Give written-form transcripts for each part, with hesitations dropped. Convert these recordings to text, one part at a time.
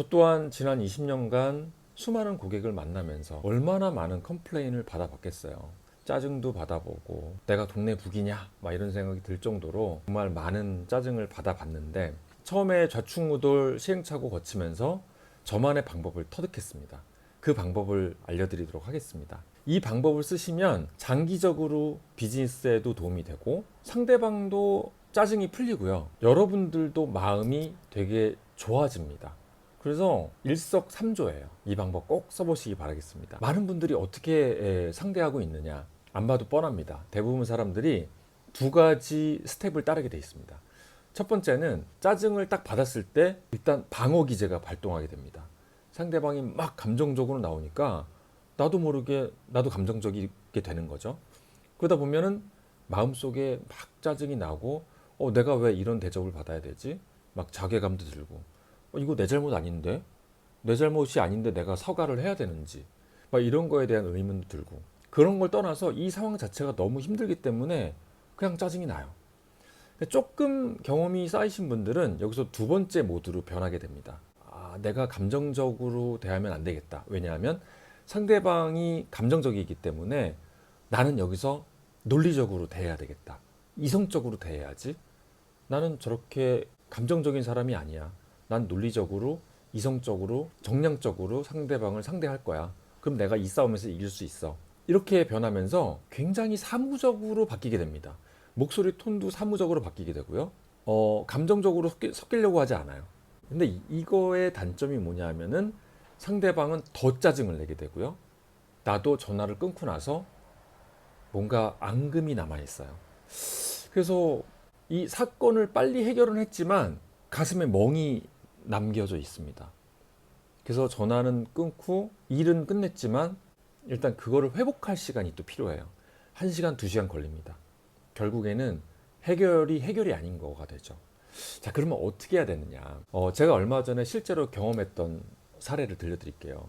저 또한 지난 20년간 수많은 고객을 만나면서 얼마나 많은 컴플레인을 받아봤겠어요. 짜증도 받아보고 내가 동네 북이냐 막 이런 생각이 들 정도로 정말 많은 짜증을 받아봤는데, 처음에 좌충우돌 시행착오 거치면서 저만의 방법을 터득했습니다. 그 방법을 알려드리도록 하겠습니다. 이 방법을 쓰시면 장기적으로 비즈니스에도 도움이 되고 상대방도 짜증이 풀리고요, 여러분들도 마음이 되게 좋아집니다. 그래서 일석삼조예요. 이 방법 꼭 써보시기 바라겠습니다. 많은 분들이 어떻게 상대하고 있느냐, 안 봐도 뻔합니다. 대부분 사람들이 두 가지 스텝을 따르게 되어 있습니다. 첫 번째는 짜증을 딱 받았을 때 일단 방어 기제가 발동하게 됩니다. 상대방이 막 감정적으로 나오니까 나도 모르게 나도 감정적이게 되는 거죠. 그러다 보면은 마음속에 막 짜증이 나고, 내가 왜 이런 대접을 받아야 되지? 막 자괴감도 들고, 이거 내 잘못 아닌데? 내 잘못이 아닌데 내가 사과를 해야 되는지, 막 이런 거에 대한 의문도 들고, 그런 걸 떠나서 이 상황 자체가 너무 힘들기 때문에 그냥 짜증이 나요. 조금 경험이 쌓이신 분들은 여기서 두 번째 모드로 변하게 됩니다. 내가 감정적으로 대하면 안 되겠다. 왜냐하면 상대방이 감정적이기 때문에 나는 여기서 논리적으로 대해야 되겠다. 이성적으로 대해야지. 나는 저렇게 감정적인 사람이 아니야. 난 논리적으로, 이성적으로, 정량적으로 상대방을 상대할 거야. 그럼 내가 이 싸움에서 이길 수 있어. 이렇게 변하면서 굉장히 사무적으로 바뀌게 됩니다. 목소리 톤도 사무적으로 바뀌게 되고요. 감정적으로 섞이려고 하지 않아요. 근데 이거의 단점이 뭐냐 하면은 상대방은 더 짜증을 내게 되고요. 나도 전화를 끊고 나서 뭔가 앙금이 남아 있어요. 그래서 이 사건을 빨리 해결은 했지만 가슴에 멍이 남겨져 있습니다. 그래서 전화는 끊고 일은 끝냈지만 일단 그거를 회복할 시간이 또 필요해요. 1시간, 2시간 걸립니다. 결국에는 해결이 아닌 거가 되죠. 자, 그러면 어떻게 해야 되느냐? 제가 얼마 전에 실제로 경험했던 사례를 들려드릴게요.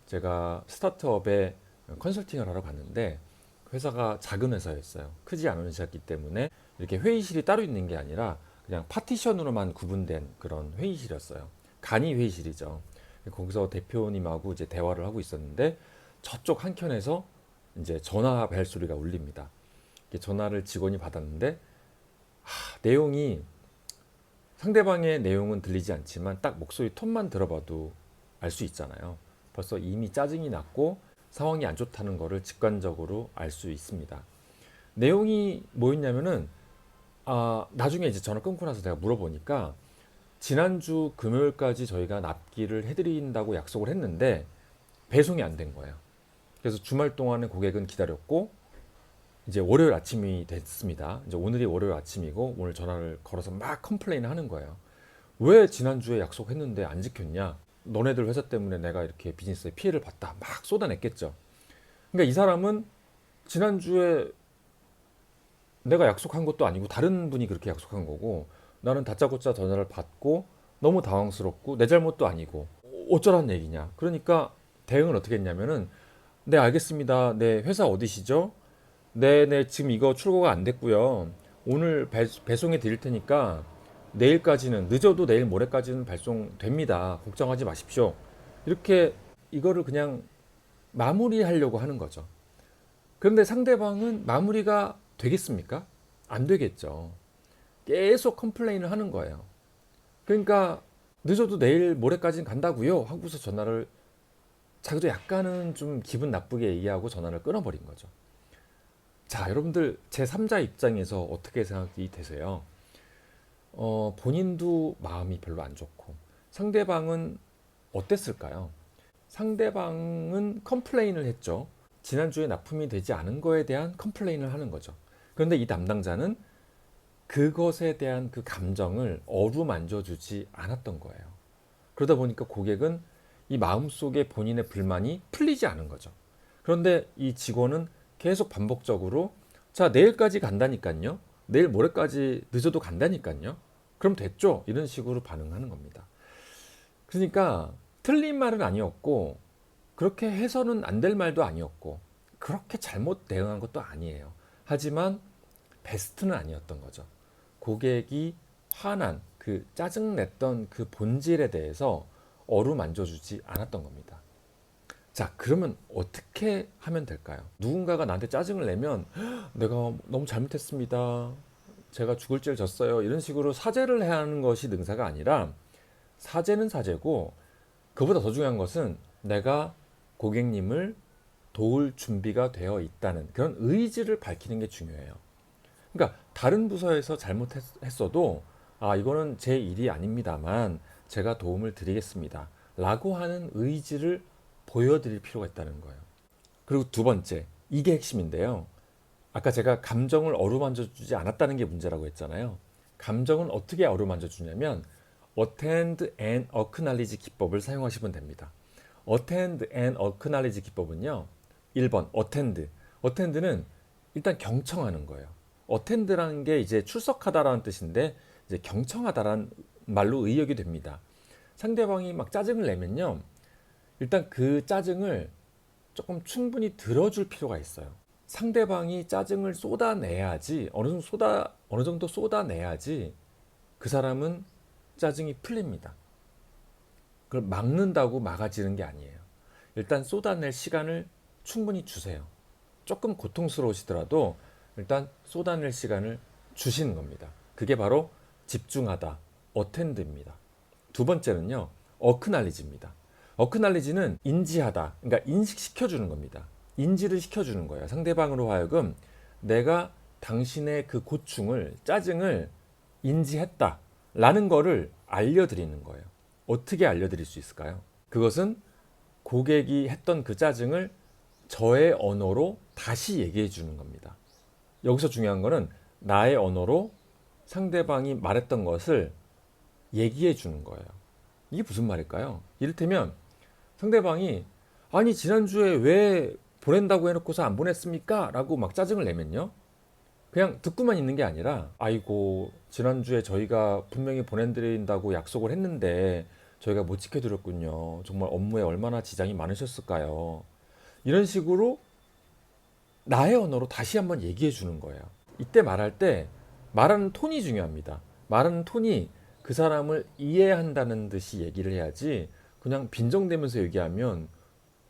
제가 스타트업에 컨설팅을 하러 갔는데 회사가 작은 회사였어요. 크지 않은 회사였기 때문에 이렇게 회의실이 따로 있는 게 아니라 그냥 파티션으로만 구분된 그런 회의실이었어요. 간이 회의실이죠. 거기서 대표님하고 이제 대화를 하고 있었는데 저쪽 한켠에서 이제 전화 벨 소리가 울립니다. 전화를 직원이 받았는데 내용이, 상대방의 내용은 들리지 않지만 딱 목소리 톤만 들어봐도 알 수 있잖아요. 벌써 이미 짜증이 났고 상황이 안 좋다는 거를 직관적으로 알 수 있습니다. 내용이 뭐였냐면은, 나중에 이제 전화 끊고 나서 내가 물어보니까 지난주 금요일까지 저희가 납기를 해드린다고 약속을 했는데 배송이 안 된 거예요. 그래서 주말 동안에 고객은 기다렸고 이제 월요일 아침이 됐습니다. 이제 오늘이 월요일 아침이고 오늘 전화를 걸어서 막 컴플레인 하는 거예요. 왜 지난주에 약속했는데 안 지켰냐? 너네들 회사 때문에 내가 이렇게 비즈니스에 피해를 봤다. 막 쏟아냈겠죠. 그러니까 이 사람은 지난주에 내가 약속한 것도 아니고 다른 분이 그렇게 약속한 거고, 나는 다짜고짜 전화를 받고 너무 당황스럽고 내 잘못도 아니고 어쩌란 얘기냐. 그러니까 대응을 어떻게 했냐면은, 네 알겠습니다. 네 회사 어디시죠? 네네 지금 이거 출고가 안 됐고요. 오늘 배송해 드릴 테니까 내일까지는, 늦어도 내일 모레까지는 발송됩니다. 걱정하지 마십시오. 이렇게 이거를 그냥 마무리하려고 하는 거죠. 그런데 상대방은 마무리가 되겠습니까? 안 되겠죠. 계속 컴플레인을 하는 거예요. 그러니까 늦어도 내일 모레까지는 간다고요 하고서 전화를, 자기도 약간은 좀 기분 나쁘게 얘기하고 전화를 끊어버린 거죠. 자, 여러분들 제3자 입장에서 어떻게 생각이 되세요? 본인도 마음이 별로 안 좋고 상대방은 어땠을까요? 상대방은 컴플레인을 했죠. 지난주에 납품이 되지 않은 거에 대한 컴플레인을 하는 거죠. 그런데 이 담당자는 그것에 대한 그 감정을 어루만져 주지 않았던 거예요. 그러다 보니까 고객은 이 마음속에 본인의 불만이 풀리지 않은 거죠. 그런데 이 직원은 계속 반복적으로, 자, 내일까지 간다니까요. 내일 모레까지 늦어도 간다니까요. 그럼 됐죠? 이런 식으로 반응하는 겁니다. 그러니까 틀린 말은 아니었고 그렇게 해서는 안 될 말도 아니었고 그렇게 잘못 대응한 것도 아니에요. 하지만 베스트는 아니었던 거죠. 고객이 화난 그 짜증냈던 그 본질에 대해서 어루만져주지 않았던 겁니다. 자, 그러면 어떻게 하면 될까요? 누군가가 나한테 짜증을 내면 내가 너무 잘못했습니다, 제가 죽을 죄를 졌어요, 이런 식으로 사죄를 해야 하는 것이 능사가 아니라, 사죄는 사죄고 그보다 더 중요한 것은 내가 고객님을 도울 준비가 되어 있다는 그런 의지를 밝히는 게 중요해요. 그러니까 다른 부서에서 잘못했어도 이거는 제 일이 아닙니다만 제가 도움을 드리겠습니다 라고 하는 의지를 보여드릴 필요가 있다는 거예요. 그리고 두 번째, 이게 핵심인데요. 아까 제가 감정을 어루만져 주지 않았다는 게 문제라고 했잖아요. 감정은 어떻게 어루만져 주냐면 attend and acknowledge 기법을 사용하시면 됩니다. attend and acknowledge 기법은요, 1번 attend. attend는 일단 경청하는 거예요. attend라는 게 이제 출석하다라는 뜻인데 이제 경청하다라는 말로 의역이 됩니다. 상대방이 막 짜증을 내면요, 일단 그 짜증을 조금 충분히 들어줄 필요가 있어요. 상대방이 짜증을 쏟아내야지, 어느 정도 쏟아내야지 그 사람은 짜증이 풀립니다. 그걸 막는다고 막아지는 게 아니에요. 일단 쏟아낼 시간을 충분히 주세요. 조금 고통스러우시더라도 일단 쏟아낼 시간을 주시는 겁니다. 그게 바로 집중하다, 어텐드입니다. 두 번째는요, 어크날리지입니다. 어크날리지는 인지하다, 그러니까 인식시켜주는 겁니다. 인지를 시켜주는 거예요. 상대방으로 하여금 내가 당신의 그 고충을, 짜증을 인지했다 라는 거를 알려드리는 거예요. 어떻게 알려드릴 수 있을까요? 그것은 고객이 했던 그 짜증을 저의 언어로 다시 얘기해 주는 겁니다. 여기서 중요한 거는 나의 언어로 상대방이 말했던 것을 얘기해 주는 거예요. 이게 무슨 말일까요? 이를테면 상대방이 아니 지난주에 왜 보낸다고 해놓고서 안 보냈습니까? 라고 막 짜증을 내면요, 그냥 듣고만 있는 게 아니라 아이고 지난주에 저희가 분명히 보내드린다고 약속을 했는데 저희가 못 지켜드렸군요, 정말 업무에 얼마나 지장이 많으셨을까요, 이런 식으로 나의 언어로 다시 한번 얘기해 주는 거예요. 이때 말할 때 말하는 톤이 중요합니다. 말하는 톤이 그 사람을 이해한다는 듯이 얘기를 해야지 그냥 빈정대면서 얘기하면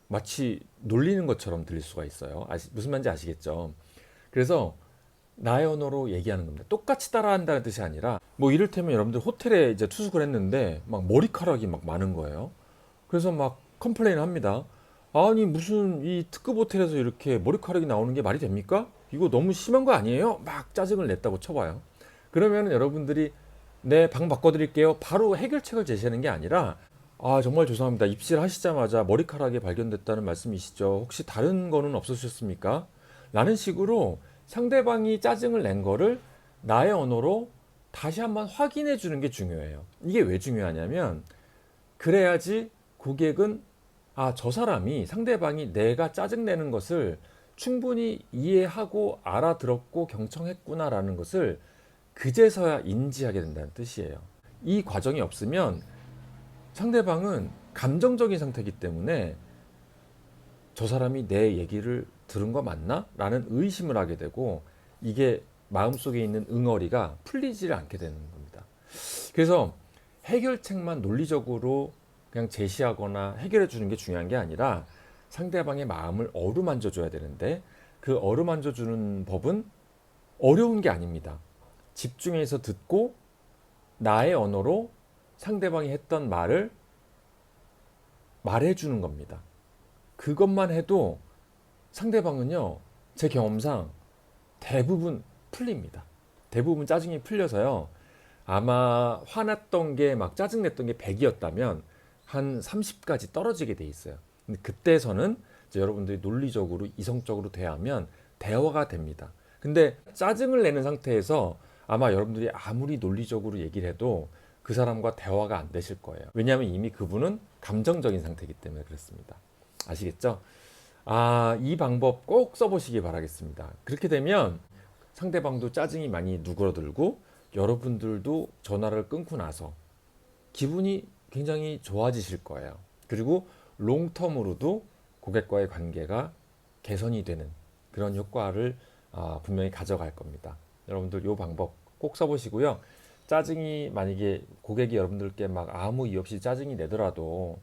마치 놀리는 것처럼 들릴 수가 있어요. 무슨 말인지 아시겠죠? 그래서 나의 언어로 얘기하는 겁니다. 똑같이 따라한다는 뜻이 아니라, 뭐 이를테면 여러분들 호텔에 이제 투숙을 했는데 막 머리카락이 막 많은 거예요. 그래서 막 컴플레인을 합니다. 아니 무슨 이 특급 호텔에서 이렇게 머리카락이 나오는 게 말이 됩니까? 이거 너무 심한 거 아니에요? 막 짜증을 냈다고 쳐봐요. 그러면 여러분들이 네, 방 바꿔드릴게요, 바로 해결책을 제시하는 게 아니라 정말 죄송합니다, 입실하시자마자 머리카락이 발견됐다는 말씀이시죠? 혹시 다른 거는 없으셨습니까? 라는 식으로 상대방이 짜증을 낸 거를 나의 언어로 다시 한번 확인해 주는 게 중요해요. 이게 왜 중요하냐면 그래야지 고객은 저 사람이, 상대방이 내가 짜증내는 것을 충분히 이해하고 알아들었고 경청했구나라는 것을 그제서야 인지하게 된다는 뜻이에요. 이 과정이 없으면 상대방은 감정적인 상태이기 때문에 저 사람이 내 얘기를 들은 거 맞나? 라는 의심을 하게 되고 이게 마음속에 있는 응어리가 풀리지 않게 되는 겁니다. 그래서 해결책만 논리적으로 그냥 제시하거나 해결해 주는 게 중요한 게 아니라 상대방의 마음을 어루만져 줘야 되는데, 그 어루만져 주는 법은 어려운 게 아닙니다. 집중해서 듣고 나의 언어로 상대방이 했던 말을 말해주는 겁니다. 그것만 해도 상대방은요, 제 경험상 대부분 풀립니다. 대부분 짜증이 풀려서요, 아마 화났던 게 막 짜증냈던 게 100이었다면 한 30까지 떨어지게 돼 있어요. 근데 그때서는 이제 여러분들이 논리적으로 이성적으로 대하면 대화가 됩니다. 근데 짜증을 내는 상태에서 아마 여러분들이 아무리 논리적으로 얘기를 해도 그 사람과 대화가 안 되실 거예요. 왜냐하면 이미 그분은 감정적인 상태이기 때문에 그렇습니다. 아시겠죠? 이 방법 꼭 써보시기 바라겠습니다. 그렇게 되면 상대방도 짜증이 많이 누그러들고 여러분들도 전화를 끊고 나서 기분이 굉장히 좋아지실 거예요. 그리고 롱텀으로도 고객과의 관계가 개선이 되는 그런 효과를 분명히 가져갈 겁니다. 여러분들 이 방법 꼭 써보시고요. 짜증이 만약에 고객이 여러분들께 막 아무 이유 없이 짜증이 내더라도